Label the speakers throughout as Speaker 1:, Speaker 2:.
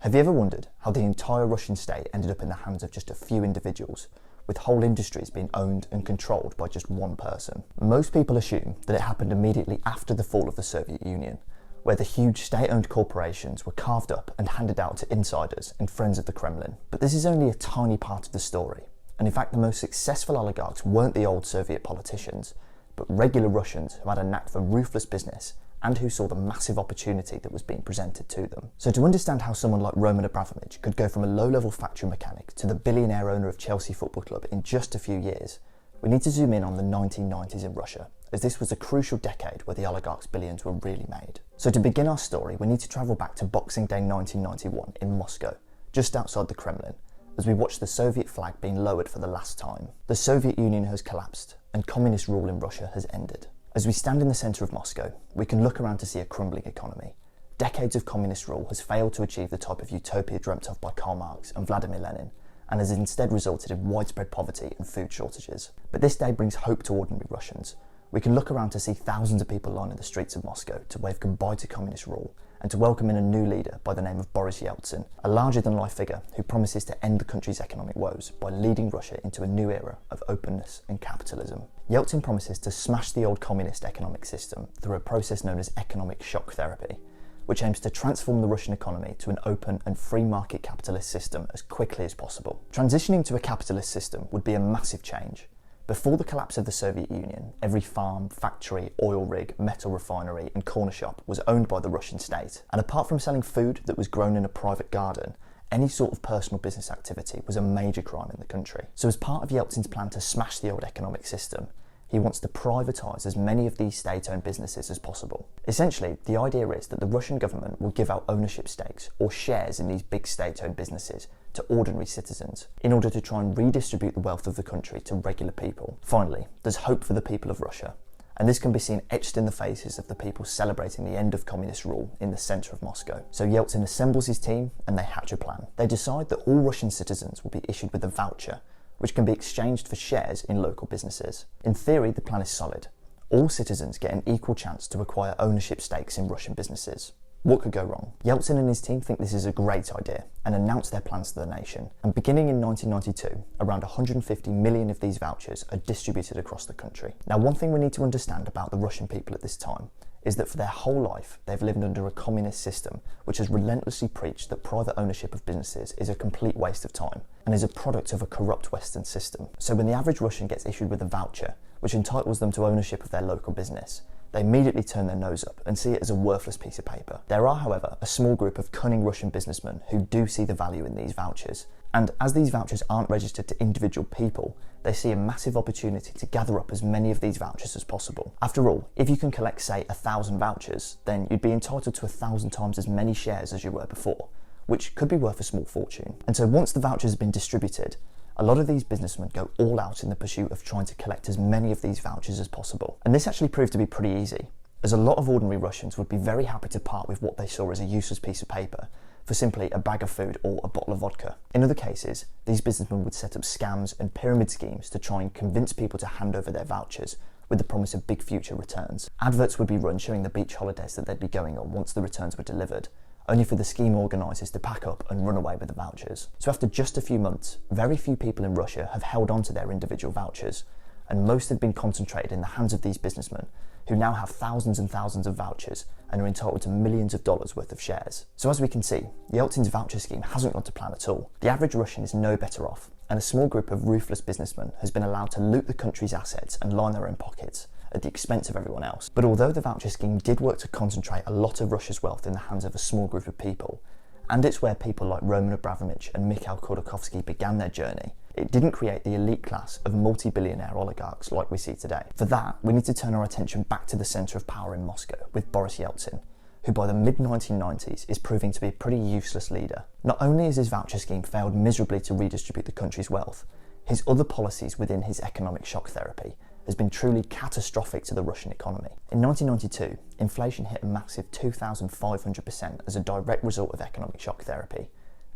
Speaker 1: Have you ever wondered how the entire Russian state ended up in the hands of just a few individuals, with whole industries being owned and controlled by just one person? Most people assume that it happened immediately after the fall of the Soviet Union, where the huge state-owned corporations were carved up and handed out to insiders and friends of the Kremlin. But this is only a tiny part of the story, and in fact the most successful oligarchs weren't the old Soviet politicians, but regular Russians who had a knack for ruthless business and who saw the massive opportunity that was being presented to them. So to understand how someone like Roman Abramovich could go from a low-level factory mechanic to the billionaire owner of Chelsea Football Club in just a few years, we need to zoom in on the 1990s in Russia, as this was a crucial decade where the oligarchs' billions were really made. So to begin our story, we need to travel back to Boxing Day 1991 in Moscow, just outside the Kremlin, as we watch the Soviet flag being lowered for the last time. The Soviet Union has collapsed, and communist rule in Russia has ended. As we stand in the centre of Moscow, we can look around to see a crumbling economy. Decades of communist rule has failed to achieve the type of utopia dreamt of by Karl Marx and Vladimir Lenin, and has instead resulted in widespread poverty and food shortages. But this day brings hope to ordinary Russians. We can look around to see thousands of people lining the streets of Moscow to wave goodbye to communist rule and to welcome in a new leader by the name of Boris Yeltsin, a larger-than-life figure who promises to end the country's economic woes by leading Russia into a new era of openness and capitalism. Yeltsin promises to smash the old communist economic system through a process known as economic shock therapy, which aims to transform the Russian economy to an open and free market capitalist system as quickly as possible. Transitioning to a capitalist system would be a massive change. Before the collapse of the Soviet Union, every farm, factory, oil rig, metal refinery and corner shop was owned by the Russian state. And apart from selling food that was grown in a private garden, any sort of personal business activity was a major crime in the country. So as part of Yeltsin's plan to smash the old economic system, he wants to privatise as many of these state-owned businesses as possible. Essentially, the idea is that the Russian government will give out ownership stakes or shares in these big state-owned businesses to ordinary citizens in order to try and redistribute the wealth of the country to regular people. Finally, there's hope for the people of Russia, and this can be seen etched in the faces of the people celebrating the end of communist rule in the centre of Moscow. So Yeltsin assembles his team and they hatch a plan. They decide that all Russian citizens will be issued with a voucher, which can be exchanged for shares in local businesses. In theory, the plan is solid. All citizens get an equal chance to acquire ownership stakes in Russian businesses. What could go wrong? Yeltsin and his team think this is a great idea and announce their plans to the nation. And beginning in 1992, around 150 million of these vouchers are distributed across the country. Now, one thing we need to understand about the Russian people at this time is that for their whole life, they've lived under a communist system which has relentlessly preached that private ownership of businesses is a complete waste of time and is a product of a corrupt Western system. So when the average Russian gets issued with a voucher, which entitles them to ownership of their local business, they immediately turn their nose up and see it as a worthless piece of paper. There are, however, a small group of cunning Russian businessmen who do see the value in these vouchers. And as these vouchers aren't registered to individual people, they see a massive opportunity to gather up as many of these vouchers as possible. After all, if you can collect, say, 1,000 vouchers, then you'd be entitled to 1,000 times as many shares as you were before, which could be worth a small fortune. And so once the vouchers have been distributed, a lot of these businessmen go all out in the pursuit of trying to collect as many of these vouchers as possible. And this actually proved to be pretty easy, as a lot of ordinary Russians would be very happy to part with what they saw as a useless piece of paper for simply a bag of food or a bottle of vodka. In other cases, these businessmen would set up scams and pyramid schemes to try and convince people to hand over their vouchers with the promise of big future returns. Adverts would be run showing the beach holidays that they'd be going on once the returns were delivered, only for the scheme organisers to pack up and run away with the vouchers. So after just a few months, very few people in Russia have held on to their individual vouchers, and most have been concentrated in the hands of these businessmen, who now have thousands and thousands of vouchers and are entitled to millions of dollars worth of shares. So as we can see, Yeltsin's voucher scheme hasn't gone to plan at all. The average Russian is no better off, and a small group of ruthless businessmen has been allowed to loot the country's assets and line their own pockets at the expense of everyone else. But although the voucher scheme did work to concentrate a lot of Russia's wealth in the hands of a small group of people, and it's where people like Roman Abramovich and Mikhail Khodorkovsky began their journey, it didn't create the elite class of multi-billionaire oligarchs like we see today. For that, we need to turn our attention back to the centre of power in Moscow with Boris Yeltsin, who by the mid-1990s is proving to be a pretty useless leader. Not only has his voucher scheme failed miserably to redistribute the country's wealth, his other policies within his economic shock therapy has been truly catastrophic to the Russian economy. In 1992, inflation hit a massive 2,500% as a direct result of economic shock therapy,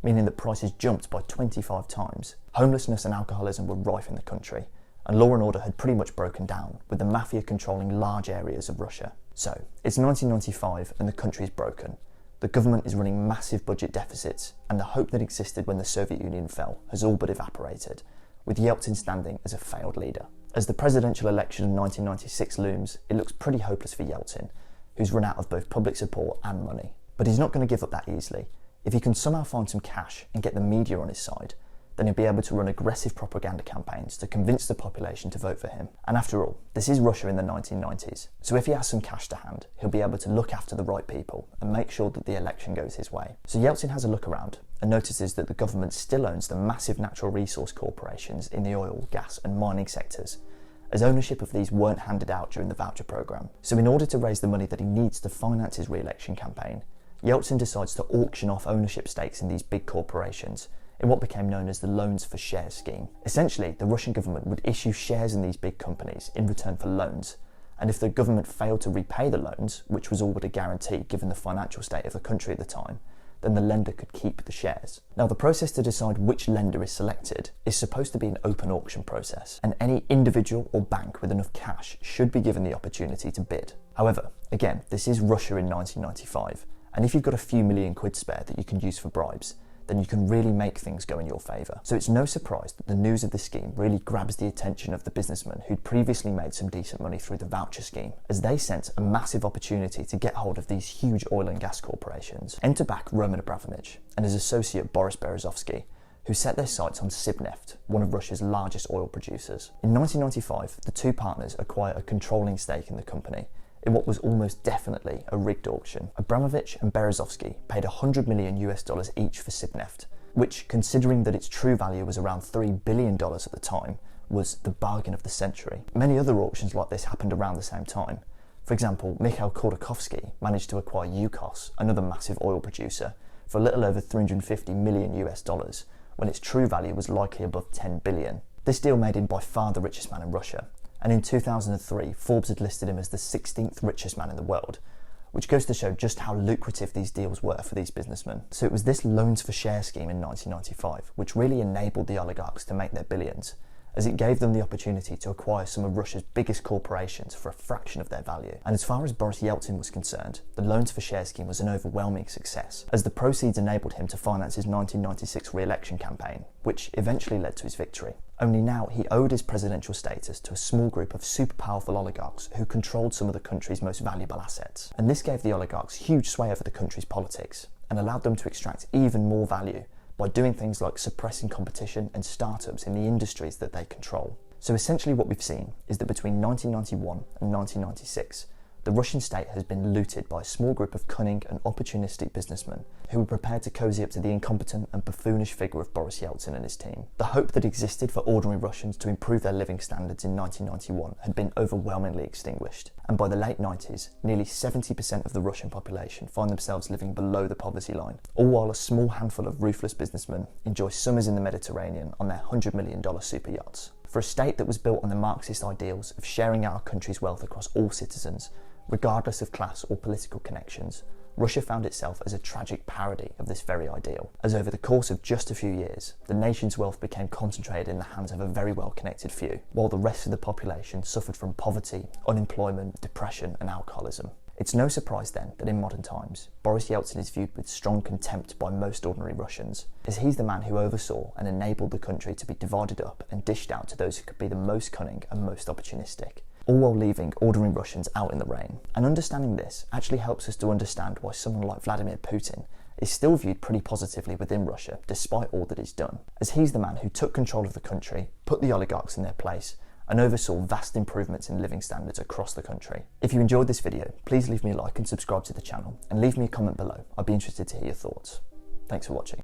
Speaker 1: meaning that prices jumped by 25 times. Homelessness and alcoholism were rife in the country, and law and order had pretty much broken down, with the mafia controlling large areas of Russia. So, it's 1995 and the country is broken. The government is running massive budget deficits, and the hope that existed when the Soviet Union fell has all but evaporated, with Yeltsin standing as a failed leader. As the presidential election of 1996 looms, it looks pretty hopeless for Yeltsin, who's run out of both public support and money. But he's not going to give up that easily. If he can somehow find some cash and get the media on his side, then he'll be able to run aggressive propaganda campaigns to convince the population to vote for him. And after all, this is Russia in the 1990s, so if he has some cash to hand, he'll be able to look after the right people and make sure that the election goes his way. So Yeltsin has a look around and notices that the government still owns the massive natural resource corporations in the oil, gas and mining sectors, as ownership of these weren't handed out during the voucher programme. So in order to raise the money that he needs to finance his re-election campaign, Yeltsin decides to auction off ownership stakes in these big corporations in what became known as the loans for shares scheme. Essentially, the Russian government would issue shares in these big companies in return for loans, and if the government failed to repay the loans, which was all but a guarantee given the financial state of the country at the time, then the lender could keep the shares. Now, the process to decide which lender is selected is supposed to be an open auction process, and any individual or bank with enough cash should be given the opportunity to bid. However, again, this is Russia in 1995, and if you've got a few million quid spare that you can use for bribes, then you can really make things go in your favour. So it's no surprise that the news of the scheme really grabs the attention of the businessmen who'd previously made some decent money through the voucher scheme, as they sense a massive opportunity to get hold of these huge oil and gas corporations. Enter back Roman Abramovich and his associate Boris Berezovsky, who set their sights on Sibneft, one of Russia's largest oil producers. In 1995, the two partners acquire a controlling stake in the company, in what was almost definitely a rigged auction. Abramovich and Berezovsky paid $100 million each for Sibneft, which, considering that its true value was around $3 billion at the time, was the bargain of the century. Many other auctions like this happened around the same time. For example, Mikhail Khodorkovsky managed to acquire Yukos, another massive oil producer, for a little over $350 million when its true value was likely above $10 billion. This deal made him by far the richest man in Russia, and in 2003, Forbes had listed him as the 16th richest man in the world, which goes to show just how lucrative these deals were for these businessmen. So it was this loans for share scheme in 1995 which really enabled the oligarchs to make their billions, as it gave them the opportunity to acquire some of Russia's biggest corporations for a fraction of their value. And as far as Boris Yeltsin was concerned, the loans for share scheme was an overwhelming success, as the proceeds enabled him to finance his 1996 re-election campaign, which eventually led to his victory. Only now he owed his presidential status to a small group of super powerful oligarchs who controlled some of the country's most valuable assets. And this gave the oligarchs huge sway over the country's politics and allowed them to extract even more value by doing things like suppressing competition and startups in the industries that they control. So essentially what we've seen is that between 1991 and 1996, the Russian state has been looted by a small group of cunning and opportunistic businessmen who were prepared to cozy up to the incompetent and buffoonish figure of Boris Yeltsin and his team. The hope that existed for ordinary Russians to improve their living standards in 1991 had been overwhelmingly extinguished, and by the late 90s, nearly 70% of the Russian population find themselves living below the poverty line, all while a small handful of ruthless businessmen enjoy summers in the Mediterranean on their $100 million super yachts. For a state that was built on the Marxist ideals of sharing our country's wealth across all citizens, regardless of class or political connections, Russia found itself as a tragic parody of this very ideal, as over the course of just a few years, the nation's wealth became concentrated in the hands of a very well-connected few, while the rest of the population suffered from poverty, unemployment, depression and alcoholism. It's no surprise then that in modern times, Boris Yeltsin is viewed with strong contempt by most ordinary Russians, as he's the man who oversaw and enabled the country to be divided up and dished out to those who could be the most cunning and most opportunistic, all while leaving ordinary Russians out in the rain. And understanding this actually helps us to understand why someone like Vladimir Putin is still viewed pretty positively within Russia, despite all that he's done, as he's the man who took control of the country, put the oligarchs in their place, and oversaw vast improvements in living standards across the country. If you enjoyed this video, please leave me a like and subscribe to the channel, and leave me a comment below. I'd be interested to hear your thoughts. Thanks for watching.